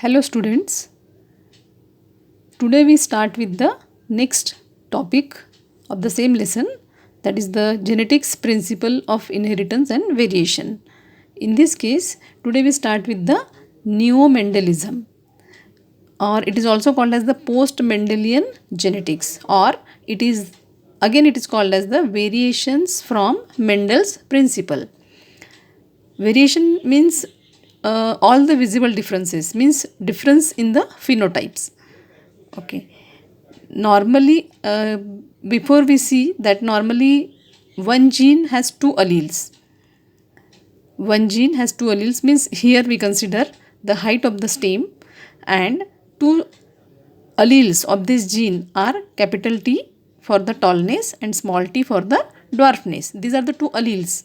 Hello students, today we start with the next topic of the same lesson, that is the genetics principle of inheritance and variation. In this case, today we start with the neo-Mendelism, or it is also called as the post-Mendelian genetics, or it is called as the variations from Mendel's principle. Variation means all the visible differences, means difference in the phenotypes. Okay. Normally, before we see that normally one gene has two alleles. One gene has two alleles means here we consider the height of the stem, and two alleles of this gene are capital T for the tallness and small t for the dwarfness. These are the two alleles.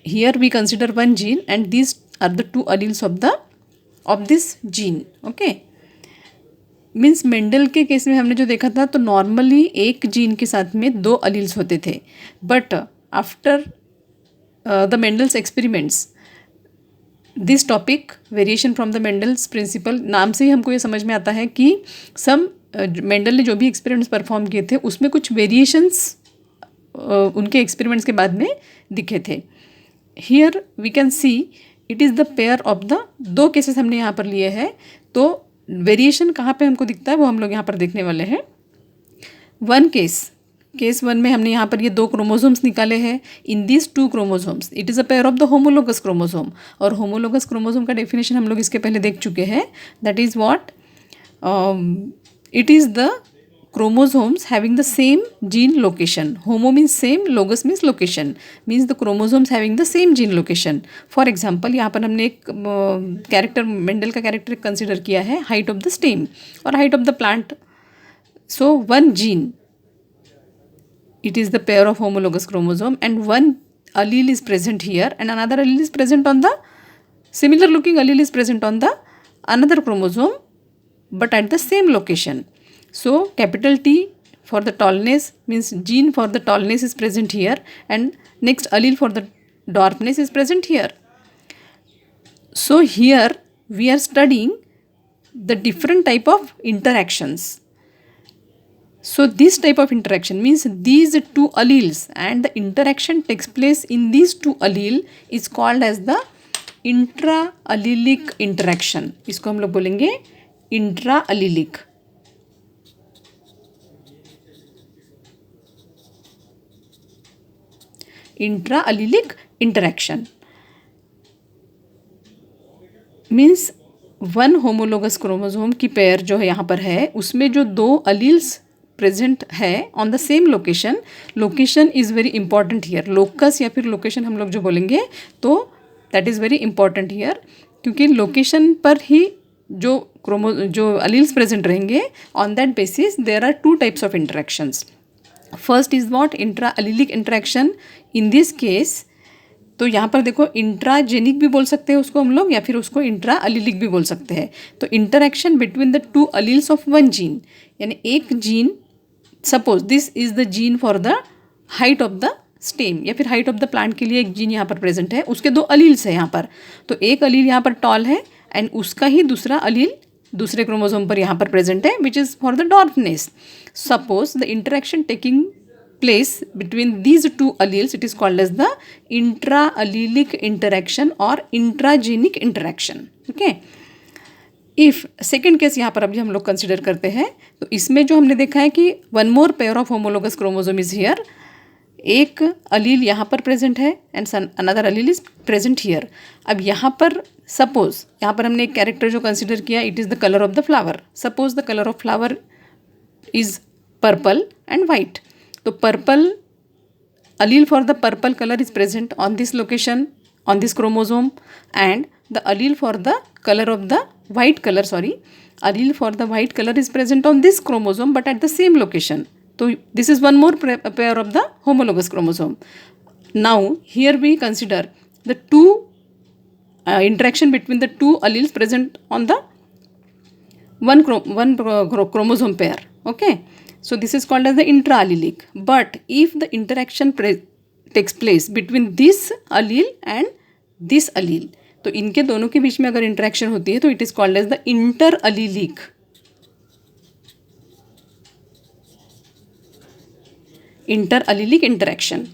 Here we consider one gene and these are the two alleles of this gene. Okay. Means Mendel के case में हमने जो देखा था तो normally एक gene के साथ में दो अलील्स होते थे, but after the Mendel's experiments this topic variation from the Mendel's principle नाम से ही हमको ये समझ में आता है कि सम मेंडल ने जो भी एक्सपेरिमेंट्स परफॉर्म किए थे उसमें कुछ वेरिएशंस उनके एक्सपेरिमेंट्स के बाद में दिखे थे. Here we can see it is the pair of the दो केसेस हमने यहाँ पर लिए हैं. तो वेरिएशन कहाँ पे हमको दिखता है वो हम लोग यहाँ पर देखने वाले हैं. वन केस वन में हमने यहाँ पर ये दो क्रोमोसोम्स निकाले हैं. In this to chromosomes it is a pair of the homologous chromosome, और होमोलोगस क्रोमोसोम का डेफिनेशन हम लोग इसके पहले देख चुके हैं. That is what it is the chromosomes having the same gene location. Homo means same, logos means location, means the chromosomes having the same gene location. For example, यहाँ पर हमने एक कैरेक्टर मेंडल का कैरेक्टर कंसिडर किया है, height of the stem और height of the plant. So one gene it is the pair of homologous chromosome and one allele is present here and another allele is present on the similar looking allele is present on the another chromosome but at the same location. So capital T for the tallness means gene for the tallness is present here and next allele for the dwarfness is present here. So here we are studying the different type of interactions. So this type of interaction means these two alleles and the interaction takes place in these two allele is called as the intra-allelic interaction. इसको हम लोग बोलेंगे intra-allelic. Intra-allelic interaction means one homologous chromosome की pair जो है यहाँ पर है उसमें जो दो अलील्स प्रेजेंट है on the same location. Location is very important here. Locus या फिर लोकेशन हम लोग जो बोलेंगे तो that is very important here, क्योंकि लोकेशन पर ही जो अलील्स प्रेजेंट रहेंगे on that basis there are two types of interactions. First is what intra-allelic interaction. In this case तो यहाँ पर देखो इंट्राजेनिक भी बोल सकते हैं उसको हम लोग या फिर उसको इंट्रा-अलीलिक भी बोल सकते हैं. तो interaction between the two alleles of one gene, यानी एक gene, suppose this is the gene for the height of the stem या फिर हाइट ऑफ द प्लांट के लिए एक जीन यहाँ पर प्रेजेंट है, उसके दो अलील्स है यहाँ पर. तो एक अलील यहाँ पर टॉल है एंड उसका ही दूसरा अलील दूसरे क्रोमोसोम पर यहाँ पर प्रेजेंट है which is for the dwarfness. Suppose the interaction taking place between these two alleles it is called as the intra-allelic interaction or intragenic interaction. Okay. If second case यहाँ पर अभी हम लोग कंसिडर करते हैं तो इसमें जो हमने देखा है कि one more pair of homologous chromosome is here. एक अलील यहाँ पर प्रेजेंट है and another Aleel is present here. अब यहाँ पर सपोज यहाँ पर हमने एक कैरेक्टर जो कंसिडर किया it is the colour of the flower. Suppose the colour of flower is purple and white. तो purple allele for the purple color is present on this location on this chromosome and the allele for the color of the white color allele for the white color is present on this chromosome but at the same location. So this is one more pair of the homologous chromosome. Now here we consider the two interaction between the two alleles present on the one chromosome pair. Okay. So this is called as the intra-allelic. But if the interaction takes place between this allele and this allele, तो इनके दोनों के बीच में अगर interaction होती है तो it is called as the inter allelic, inter allelic interaction.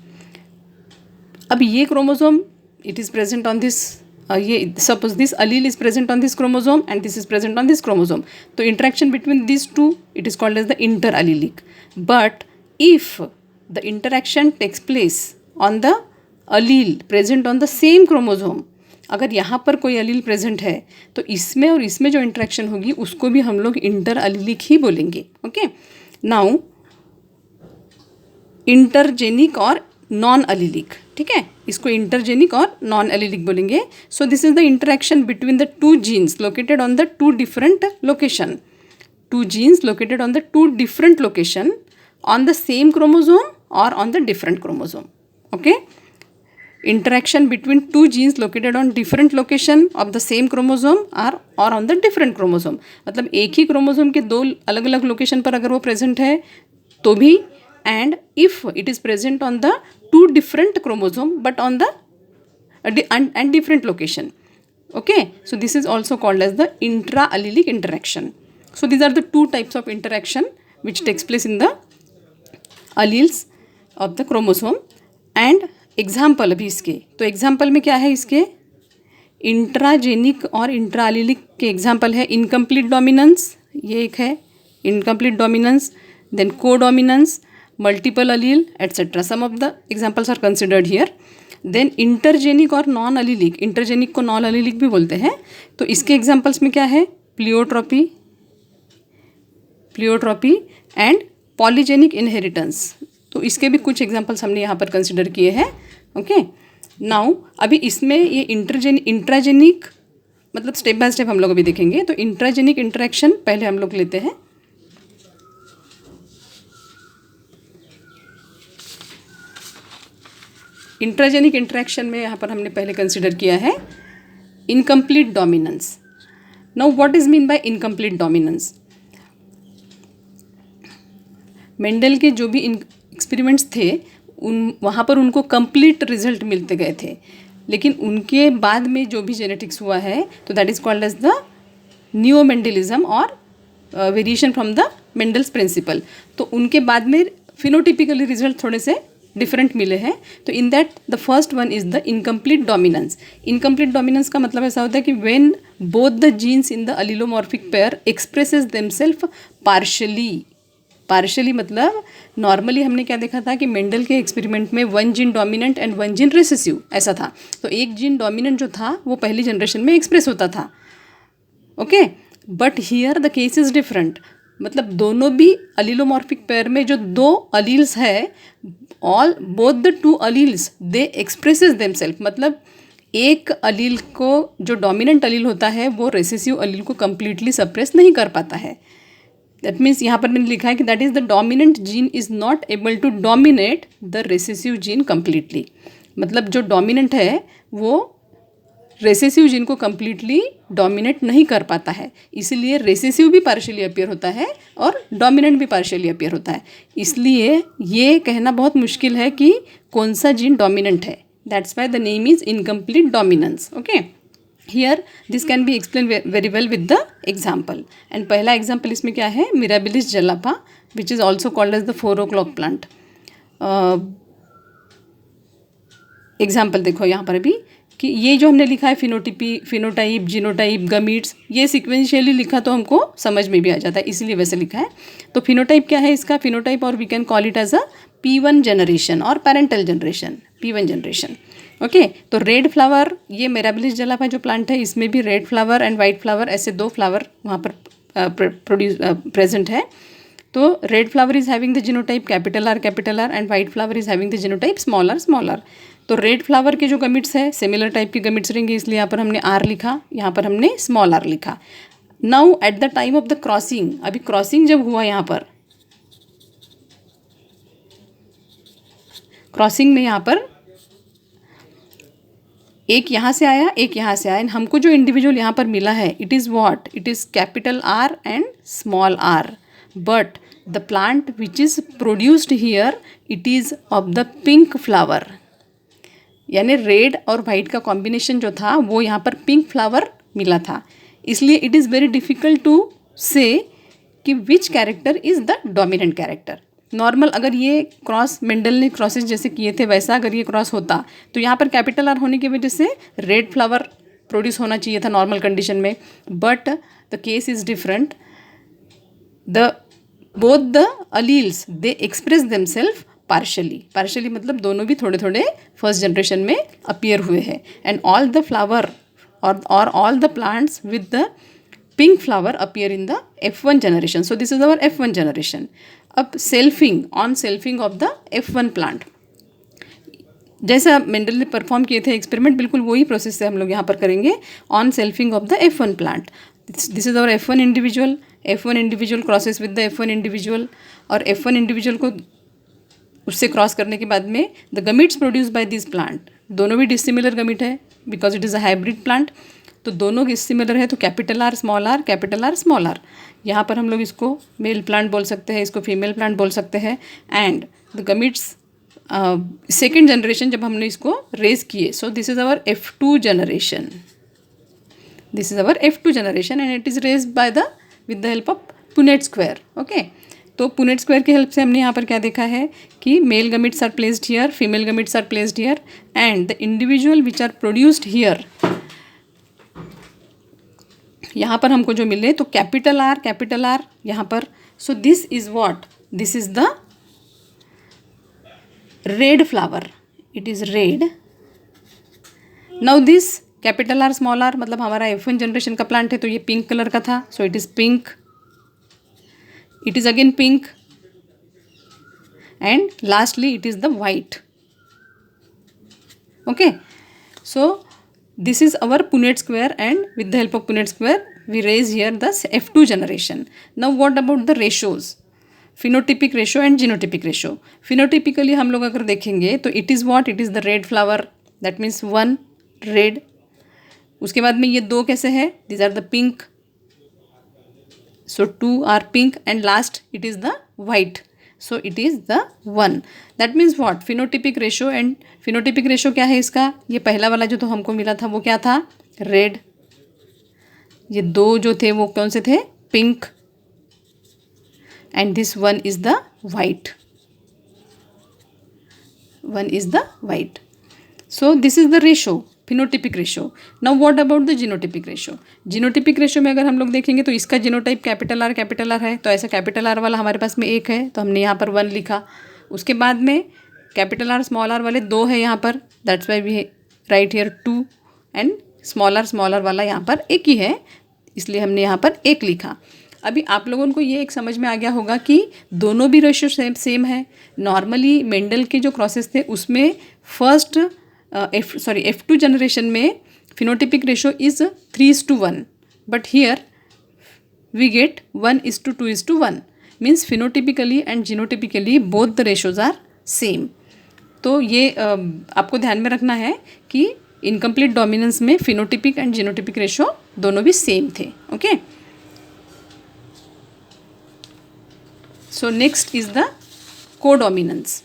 अब ये chromosome it is present on this, ये suppose this allele is present on this chromosome and this is present on this chromosome, तो interaction between this two it is called as the inter allelic. But if the interaction takes place on the allele present on the same chromosome, अगर यहाँ पर कोई अलील present है तो इसमें और इसमें जो इंटरेक्शन होगी उसको भी हम लोग इंटर अलीलिक ही बोलेंगे। ओके, नाउ इंटरजेनिक और नॉन अलीलिक, ठीक है, इसको इंटरजेनिक और नॉन अलीलिक बोलेंगे। So this is the interaction between the two genes located on the two different location, two genes located on the two different location on the same chromosome or on the different chromosome. Okay, interaction between two genes located on different location of the same chromosome or on the different chromosome, मतलब एक ही chromosome के दो अलग अलग location पर अगर वो present है तो भी, and if it is present on the two different chromosome but on the and different location. Okay, so this is also called as the intra-allelic interaction. So these are the two types of interaction which takes place in the alleles of the chromosome. And example अभी इसके, तो example में क्या है इसके, intragenic और इंट्रालिलिक के example है इनकम्प्लीट डोमिनेंस, ये एक है incomplete dominance, then codominance, multiple allele etcetera, some of the examples are considered here. Then intergenic और नॉन अलीलिक, इंटरजेनिक को नॉन अलीलिक भी बोलते हैं, तो इसके एग्जाम्पल्स में क्या है, pleiotropy, pleiotropy and polygenic inheritance, तो इसके भी कुछ एग्जांपल्स हमने यहाँ पर कंसिडर किए हैं। ओके, नाउ अभी इसमें ये इंट्राजेनिक मतलब स्टेप बाय स्टेप हम लोग अभी देखेंगे। तो इंट्राजेनिक इंटरेक्शन पहले हम लोग लेते हैं। इंट्राजेनिक इंटरेक्शन में यहाँ पर हमने पहले कंसिडर किया है incomplete dominance. Now what is mean by incomplete dominance, Mendel के जो भी एक्सपेरिमेंट्स थे उन वहाँ पर उनको कंप्लीट रिजल्ट मिलते गए थे, लेकिन उनके बाद में जो भी जेनेटिक्स हुआ है तो that is called as the new Mendelism और variation from the Mendel's principle. तो उनके बाद में फिनोटिपिकली रिजल्ट थोड़े से डिफरेंट मिले हैं। तो in that the first one is the incomplete dominance. Incomplete dominance का मतलब ऐसा होता है कि when both the genes in the allelomorphic pair expresses themselves partially, partially मतलब नॉर्मली हमने क्या देखा था कि मेंडल के एक्सपेरिमेंट में one gene dominant and one gene recessive ऐसा था, तो एक जीन डोमिनेंट जो था वो पहली जनरेशन में एक्सप्रेस होता था। Okay, but here the case is different, मतलब दोनों भी अलीलोमॉर्फिक पेयर में जो दो अलील्स है, all both the two alleles they expresses themself, मतलब एक अलील को जो डोमिनेंट अलील होता है वो रेसेसिव अलील को कम्प्लीटली सप्रेस नहीं कर पाता है। दैट मीन्स यहाँ पर मैंने लिखा है कि that is the dominant gene is not able to dominate the recessive gene completely, मतलब जो डोमिनेंट है वो रेसेसिव जीन को कम्प्लीटली डोमिनेट नहीं कर पाता है, इसलिए रेसेसिव भी पार्शियली अपीयर होता है और डोमिनेंट भी पार्शियली अपीयर होता है। इसलिए ये कहना बहुत मुश्किल है कि कौन सा जीन डोमिनेंट है, that's why the name is incomplete dominance. Okay, here this can be explain very well with the example. And पहला एग्जाम्पल इसमें क्या है, Mirabilis jalapa which is also called as the 4 o'clock plant. Example देखो यहाँ पर अभी कि ये जो हमने लिखा है फिनोटाइप, जीनोटाइप, गमीट्स, ये सिक्वेंशियली लिखा तो हमको समझ में भी आ जाता है, इसीलिए वैसे लिखा है। तो फिनोटाइप क्या है इसका, फिनोटाइप और we can call it as a P1 generation और parental generation, P1 generation. Okay, तो रेड फ्लावर, ये मिराबिलिस जलापा जो प्लांट है इसमें भी red flower and white flower ऐसे दो फ्लावर वहाँ पर प्रेजेंट है। तो red flower is having the genotype capital R and white flower is having the genotype small r. तो रेड फ्लावर के जो गमिट्स है सिमिलर टाइप के गमिट्स रहेंगे, इसलिए यहाँ पर हमने आर लिखा, यहाँ पर हमने स्मॉल आर लिखा। Now at the time of the crossing, अभी क्रॉसिंग जब हुआ यहाँ पर, क्रॉसिंग में यहाँ पर एक यहाँ से आया एक यहाँ से आया, एंड हमको जो इंडिविजुअल यहाँ पर मिला है it is what, it is capital R and small R, but the plant which is produced here it is of the pink flower. यानी रेड और वाइट का कॉम्बिनेशन जो था वो यहाँ पर पिंक फ्लावर मिला था, इसलिए it is very difficult to say कि which character is the dominant character. Normal अगर ये क्रॉस मेंडल ने क्रॉसेस जैसे किए थे वैसा अगर ये क्रॉस होता तो यहाँ पर कैपिटल आर होने की वजह से रेड फ्लावर प्रोड्यूस होना चाहिए था नॉर्मल कंडीशन में, but the case is different. The both the alleles they express themself partially मतलब दोनों भी थोड़े थोड़े फर्स्ट जनरेशन में अपीयर हुए हैं। एंड ऑल द फ्लावर और all the plants with the pink flower appear in the F1 generation. So this is our F1 generation. अब selfing of the F1 plant, जैसा मेंडल ने perform किए थे experiment, बिल्कुल वही प्रोसेस से हम लोग यहाँ पर करेंगे on selfing of the F1 plant. This is our F1 individual crosses with the F1 individual, और F1 इंडिविजुअल को उससे क्रॉस करने के बाद में the gametes produce by this plant, दोनों भी डिसिमिलर गमिट है because it is a hybrid plant, तो दोनों डिसिमिलर है, तो कैपिटल आर स्मॉल आर। यहाँ पर हम लोग इसको मेल प्लांट बोल सकते हैं, इसको फीमेल प्लांट बोल सकते हैं। And the gametes second generation जब हमने इसको रेज किए, so this is our F2 generation, and it is raise by the with the help of Punnett square. Okay, तो पुनेट स्क्वायर की हेल्प से हमने यहाँ पर क्या देखा है कि male gametes are placed here, female gametes are placed here, and the individual which are produced here, यहाँ पर हमको जो मिले तो कैपिटल आर यहाँ पर। So this is what, this is the red flower, it is red. Now this capital R small R मतलब हमारा F1 जनरेशन का प्लांट है, तो ये पिंक कलर का था, so it is pink, it is again pink, and lastly it is the white. Okay, so this is our Punnett square, and with the help of Punnett square we raise here the F2 generation. Now what about the ratios, phenotypic ratio and genotypic ratio? Phenotypically हम लोग अगर देखेंगे तो it is what, it is the red flower, that means 1 red, उसके बाद में ये 2 कैसे है, these are the pink, so 2 are pink, and last it is the white, so it is the 1. that means what, phenotypic ratio, and phenotypic ratio क्या है इसका, ये पहला वाला जो तो हमको मिला था वो क्या था, रेड, ये 2 जो थे वो कौन से थे, pink, and this one is the white, so this is the ratio, phenotypic ratio. Now what about the genotypic ratio? Genotypic ratio में अगर हम लोग देखेंगे तो इसका जीनोटाइप कैपिटल आर है, तो ऐसा कैपिटल आर वाला हमारे पास में 1 है, तो हमने यहाँ पर 1 लिखा। उसके बाद में कैपिटल आर स्मॉल आर वाले 2 है यहाँ पर, that's why we write here 2, and small R वाला यहाँ पर 1 ही है, इसलिए हमने यहाँ पर 1 लिखा। अभी आप लोगों को ये एक समझ में आ गया होगा कि दोनों भी रेशियो सेम है। नॉर्मली मेंडल के जो क्रॉसेस थे उसमें फर्स्ट F2 जनरेशन में phenotypic ratio is 3:1, but here we get 1:2:1, means phenotypically and genotypically both the ratios are same. तो ये आपको ध्यान में रखना है कि इनकम्प्लीट डोमिनेंस में फिनोटिपिक एंड जीनोटिपिक रेशो दोनों भी सेम थे। Okay, so next is the codominance.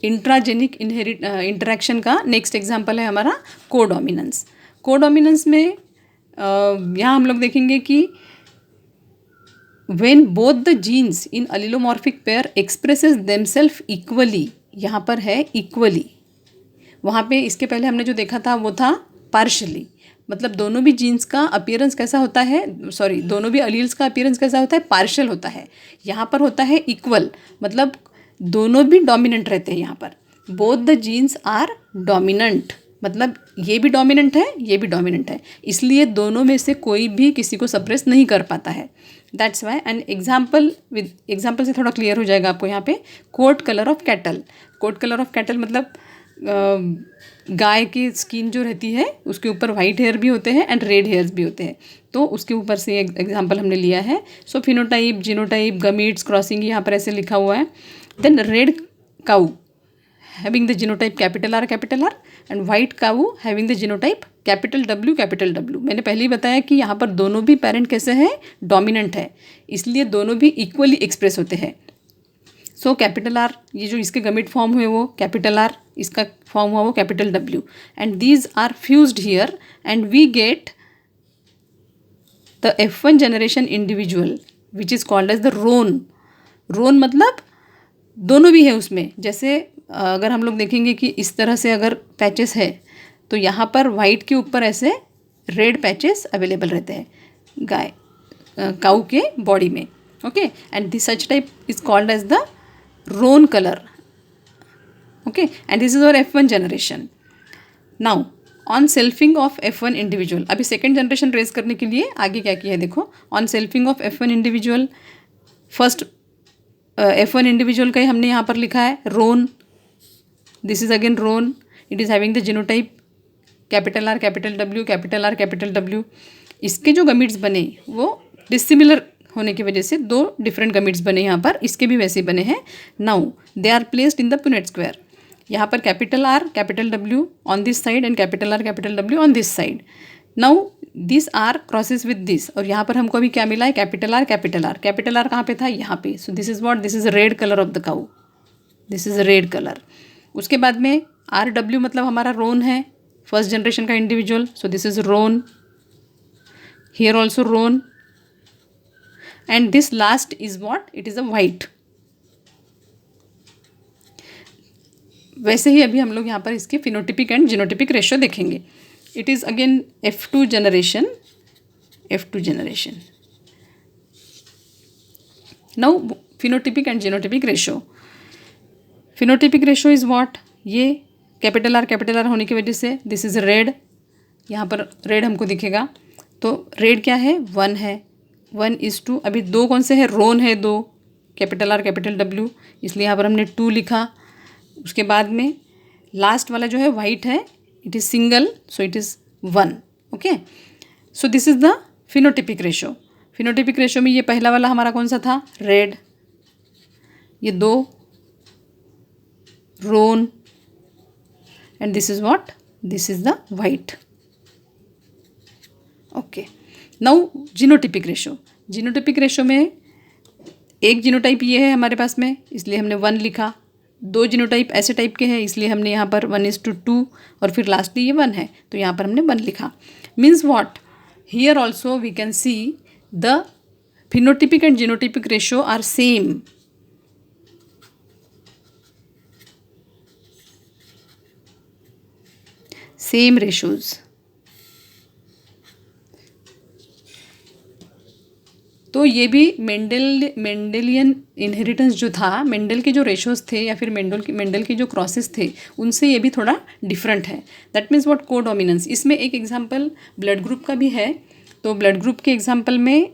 Intragenic interaction का नेक्स्ट एग्जाम्पल है हमारा कोडोमिनेंस। कोडोमिनेंस में यहाँ हम लोग देखेंगे कि when both the genes in allelomorphic pair expresses themselves equally, यहाँ पर है इक्वली, वहाँ पे इसके पहले हमने जो देखा था वो था पार्शली, मतलब दोनों भी जीन्स का अपीयरेंस कैसा होता है, दोनों भी अलील्स का अपीयरेंस कैसा होता है, पार्शल होता है। यहाँ पर होता है इक्वल, मतलब दोनों भी डोमिनेंट रहते हैं। यहाँ पर both the genes are dominant, मतलब ये भी डोमिनेंट है, ये भी डोमिनेंट है, इसलिए दोनों में से कोई भी किसी को सप्रेस नहीं कर पाता है। दैट्स वाई एन एग्जाम्पल से थोड़ा क्लियर हो जाएगा आपको। यहाँ पे coat colour of cattle, coat colour of cattle मतलब गाय की स्किन जो रहती है उसके ऊपर वाइट हेयर भी होते हैं एंड रेड हेयर्स भी होते हैं, तो उसके ऊपर से एग्जाम्पल हमने लिया है। So phenotype, genotype, gametes, crossing यहाँ पर ऐसे लिखा हुआ है। Then red cow having the genotype capital R and white cow having the genotype capital W। मैंने पहले ही बताया कि यहाँ पर दोनों भी पेरेंट कैसे हैं, डोमिनेंट है, इसलिए दोनों भी इक्वली एक्सप्रेस होते हैं। सो कैपिटल आर, ये जो इसके गमिट फॉर्म हुए वो कैपिटल आर, इसका फॉर्म हुआ वो capital W, and these are fused here and we get the F1 generation individual which is called as the roan. Roan मतलब दोनों भी है उसमें. जैसे अगर हम लोग देखेंगे कि इस तरह से अगर पैचेस है तो यहाँ पर वाइट के ऊपर ऐसे रेड पैचेस अवेलेबल रहते हैं गाय काऊ के बॉडी में. Okay, and this such type is called as the roan colour. Okay, and this is our F1 generation. Now on selfing of F1 individual, अभी सेकेंड जनरेशन रेज करने के लिए आगे क्या किया है देखो. On selfing of F1 individual, first F1 individual का ही हमने यहाँ पर लिखा है roan. This is again roan. It is having the genotype capital R capital W, capital R capital W. इसके जो गमिट्स बने वो डिसिमिलर होने की वजह से दो डिफरेंट गमिट्स बने यहाँ पर, इसके भी वैसे बने हैं. Now they are placed in the Punnett square. यहाँ पर capital R capital W on this side and capital R capital W on this side. Now this R crosses with this, और यहाँ पर हमको अभी क्या मिला है capital R capital R. Capital R कहाँ पे था, यहाँ पे. So this is what, this is red colour of the cow. This is red colour. उसके बाद में आर डब्ल्यू मतलब हमारा रोन है, फर्स्ट जनरेशन का individual. So this is roan. Here also roan. And this last is what, it is a white. वैसे ही अभी हम लोग यहाँ पर इसके फिनोटिपिक एंड जीनोटिपिक रेशियो देखेंगे. It is again F2 generation. F2 generation. Now phenotypic and genotypic ratio. Phenotypic ratio is what, ये कैपिटल आर होने की वजह से दिस इज़ रेड. यहाँ पर रेड हमको दिखेगा. तो रेड क्या है, 1 है. 1:2. अभी दो कौन से है, रोन है दो, कैपिटल आर कैपिटल डब्ल्यू, इसलिए यहाँ पर हमने 2 लिखा. उसके बाद में लास्ट वाला जो है वाइट है, it is single, so it is 1. Okay, so this is the phenotypic ratio. Phenotypic ratio में ये पहला वाला हमारा कौन सा था, रेड. ये 2 roan, and this is what, this is the white. Okay, now genotypic ratio. Genotypic ratio में एक जीनोटाइप ये है हमारे पास में, इसलिए हमने 1 लिखा. 2 जीनोटाइप ऐसे टाइप के हैं, इसलिए हमने यहाँ पर 1:2, और फिर लास्टली ये 1 है तो यहाँ पर हमने 1 लिखा. Means what, here also we can see the phenotypic and genotypic ratio are same. Same ratios. तो ये भी मेंडेलियन इनहेरिटेंस जो था, मेंडल के जो रेशोज थे या फिर मेंडल के जो क्रॉसेस थे, उनसे ये भी थोड़ा डिफरेंट है. That means what, codominance. इसमें एक एग्जांपल ब्लड ग्रुप का भी है. तो ब्लड ग्रुप के एग्जांपल में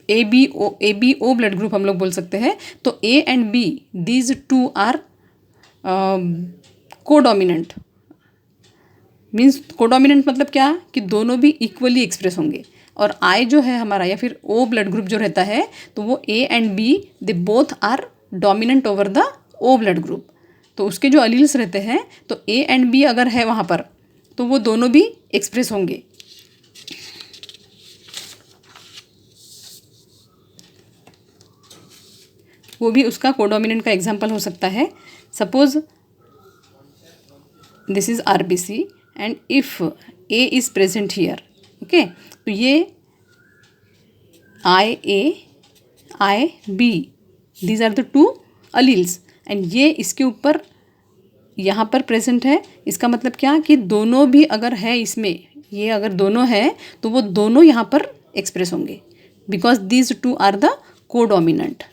ABO ब्लड ग्रुप हम लोग बोल सकते हैं. तो A and B, these 2 are codominant. Means codominant मतलब क्या, कि दोनों भी इक्वली एक्सप्रेस होंगे. और I जो है हमारा या फिर O ब्लड ग्रुप जो रहता है, तो वो A and B they both are dominant over the O blood group. तो उसके जो अलील्स रहते हैं, तो A एंड B अगर है वहाँ पर, तो वो दोनों भी एक्सप्रेस होंगे. वो भी उसका कोडोमिनेंट का एग्जाम्पल हो सकता है. Suppose this is RBC and if A is present here, okay, तो ये IA, IB, these are the 2 alleles, and ये इसके ऊपर यहाँ पर प्रेजेंट है. इसका मतलब क्या, कि दोनों भी अगर है इसमें, ये अगर दोनों है तो वो दोनों यहाँ पर एक्सप्रेस होंगे, because these 2 are the codominant.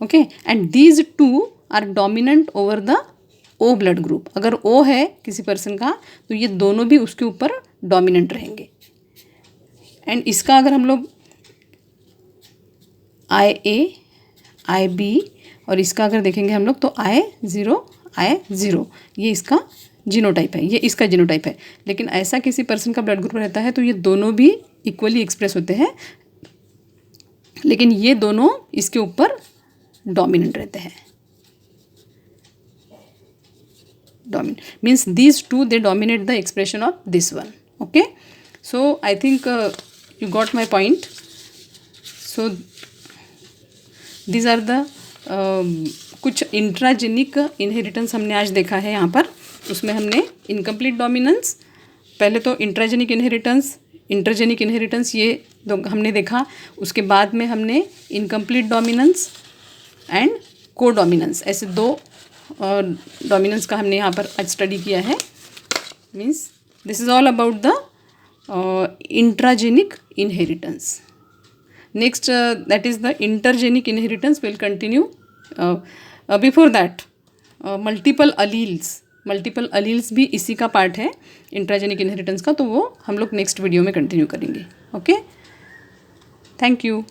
Okay, and these 2 are dominant over the O blood group. अगर O है किसी पर्सन का, तो ये दोनों भी उसके ऊपर डोमिनेंट रहेंगे. एंड इसका अगर हम लोग IA, IB और इसका अगर देखेंगे हम लोग, तो I0, ये इसका जीनोटाइप है, ये इसका जीनोटाइप है. लेकिन ऐसा किसी पर्सन का ब्लड ग्रुप रहता है तो ये दोनों भी इक्वली एक्सप्रेस होते हैं, लेकिन ये दोनों इसके ऊपर डोमिनेंट रहते हैं. Dominant means these 2 they dominate the expression of this one. Okay, So I think you got my point. So these are the कुछ इंट्राजेनिक इनहेरिटेंस हमने आज देखा है यहाँ पर. उसमें हमने इनकम्प्लीट डोमिनेंस, पहले तो इंट्राजेनिक इनहेरिटेंस, इंटरजेनिक इनहेरिटेंस, ये हमने देखा. उसके बाद में हमने इनकम्प्लीट डोमिनेंस एंड को डोमिनेंस, ऐसे दो डोमिनेंस का हमने यहाँ पर आज स्टडी किया है. Means this is all about the intragenic inheritance. Next, that is the intergenic inheritance will continue. Before that, multiple alleles भी इसी का पार्ट है इंट्राजेनिक इनहेरिटेंस का, तो वो हम लोग नेक्स्ट वीडियो में कंटिन्यू करेंगे. Okay, thank you.